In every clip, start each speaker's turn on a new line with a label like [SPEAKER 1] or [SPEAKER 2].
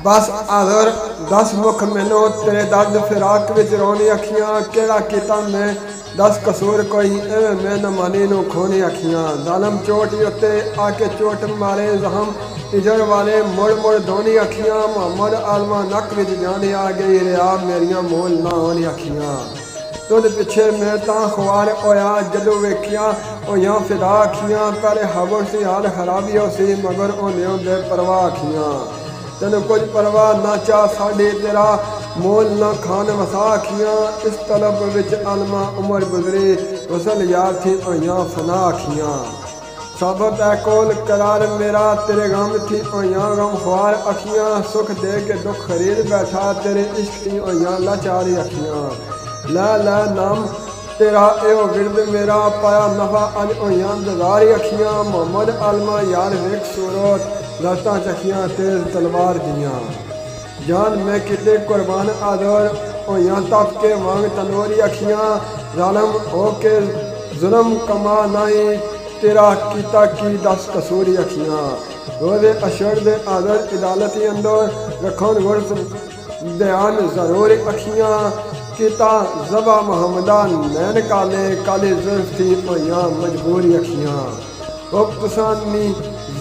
[SPEAKER 1] बस आदर दस मुख मैनू तेरे दर्द फिराक विच रोनी अखियां केड़ा कीता मैं दस कसूर कोई एवें मैं न मानी नू खोनी अखियां जालम चोट उत्ते आके चोट मारे जहम इजर वाले मुड़ मुड़ धोनी अखियां मोहम्मद आलमा नक विच जानी आ गई रिया मेरियां मोल ना होनी अखियां तुद पिछे मैं तां खुआर होया जदों वेखिया होइयां फिदा अखियां पहले हबर सी हाल खराबी हो सी मगर होने दे परवाह अखियां तेन कुछ परवाह ना चाह साढ़े तेरा मोल ना खान वसा अखियां इस तलब विच आलमा उमर गुजरी वसल यार थी होइयां फना अखियां साबत है कोल करार मेरा तेरे गम थी होइयां गम खुआर अखियां सुख दे के दुख खरीद बैठा तेरे इश्क थी होइयां लाचारी अखियां ला ला नाम तेरा एहो विरद मेरा पाया नफा अज होइयां दगारी अखियां मोहम्मद आलमा यार वेख सूरत लत्तां चखियां तेज तलवार दियां जान मैं किते कुर्बान आदर होइयां तप के वांग तनोरी अखियां जालम हो के जुल्म कमा नाई तेरा कीता की दस कसूरी अखियां रोज़े अशर दे आदर इदालती अंदर रखन गुरस ध्यान जरूर अखियां कीता जबा मोहम्मदा नैन काले काले जुल्फ थी होइयां मजबूरी अखियां उक्तसानी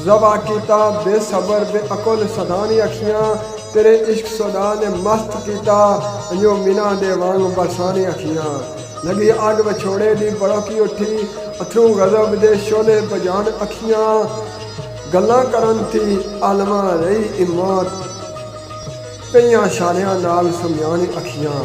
[SPEAKER 1] जबा कीता बेसबर बेअकुल सदानी अखियां तेरे इश्क सदा ने मस्त कीता अंजो मीना दे वांग बरसानी अखियां लगी आग बछोड़े दी बड़की उठी अथरू गजब दे शोले बजान अखियां गल्लां करन थी आलमा रही इमात पईयां शालियां नाल समझानी अखियां।